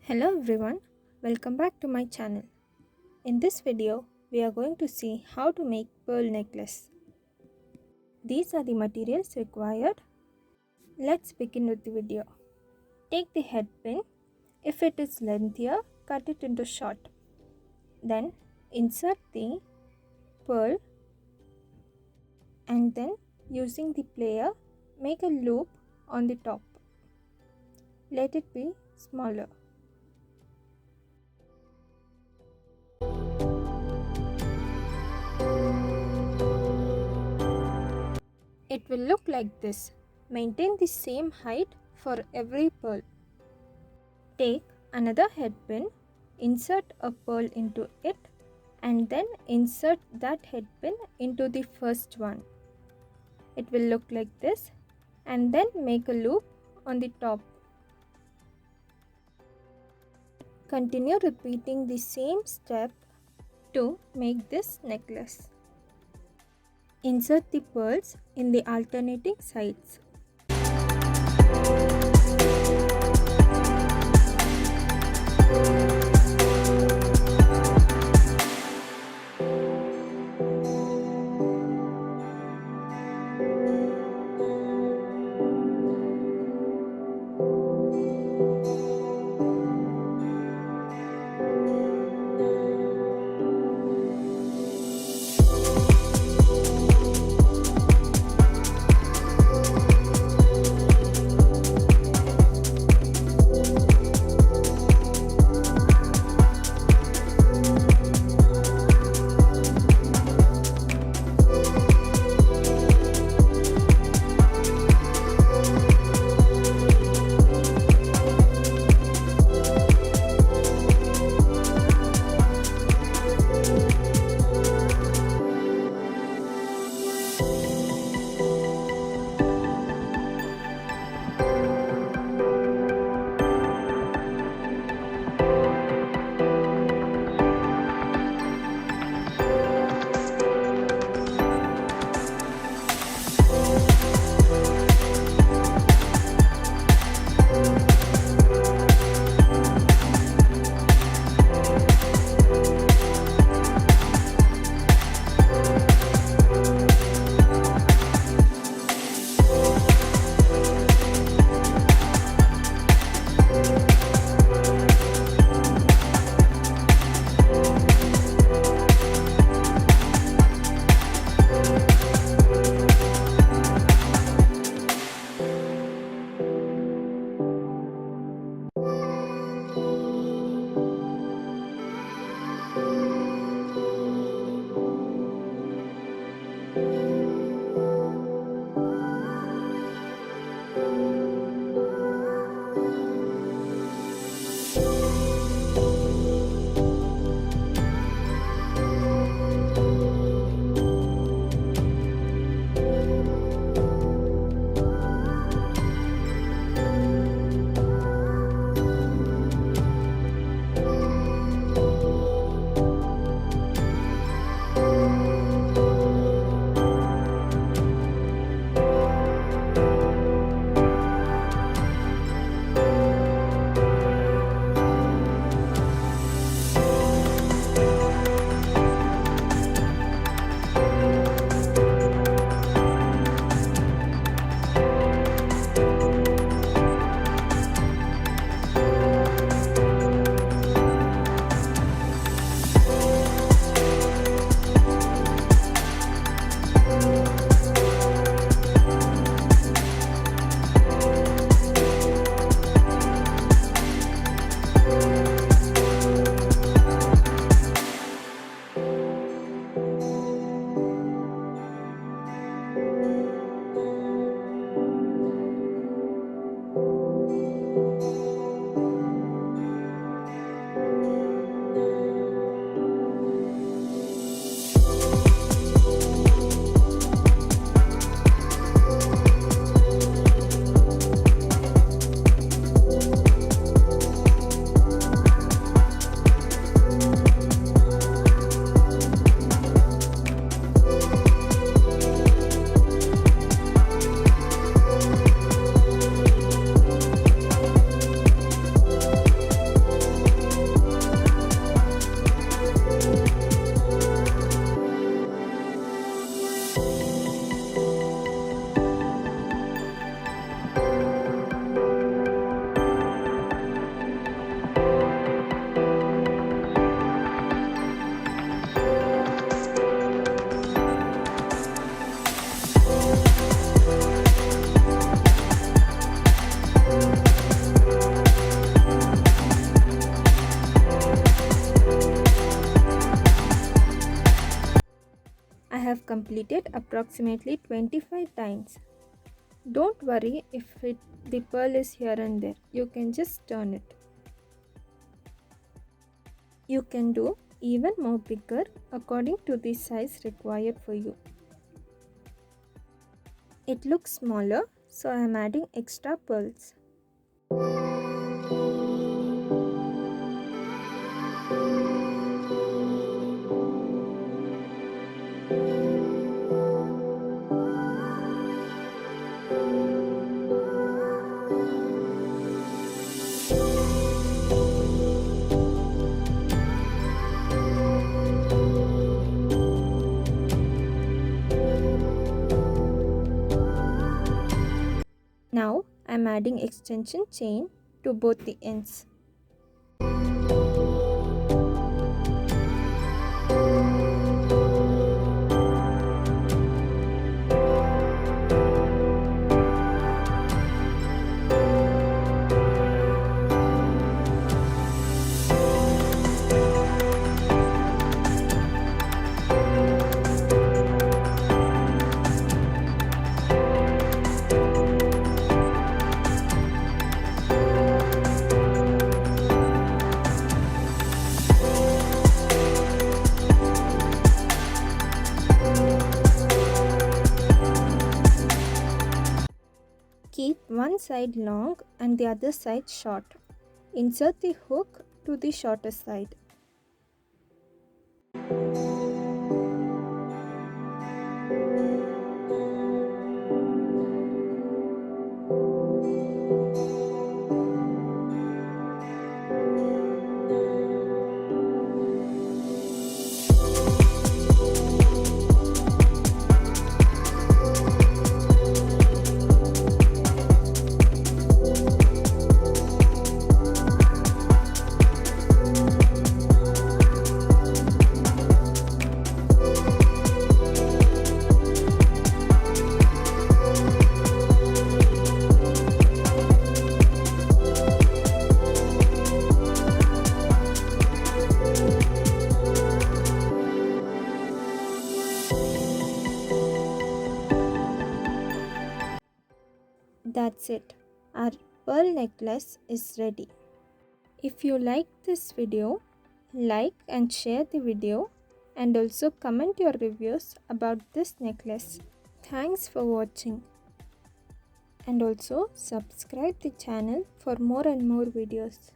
Hello everyone, welcome back to my channel. In this video, we are going to see how to make pearl necklace. These are the materials required. Let's begin with the video. Take the head pin. If it is lengthier, cut it into short. Then insert the pearl and then using the plier, make a loop on the top. Let it be smaller. It will look like this. Maintain the same height for every pearl. Take another head pin, insert a pearl into it and then insert that head pin into the first one. It will look like this and then make a loop on the top. Continue repeating the same step to make this necklace. Insert the pearls in the alternating sides. complete it approximately 25 times. Don't worry if the pearl is here and there. You can just turn it. You can do even more bigger according to the size required for you. It looks smaller, so I am adding extra pearls. Now I am adding extension chain to both the ends. Keep one side long and the other side short. Insert the hook to the shorter side. That's it. Our pearl necklace is ready. If you like this video, like and share the video and also comment your reviews about this necklace. Thanks for watching. And also subscribe the channel for more and more videos.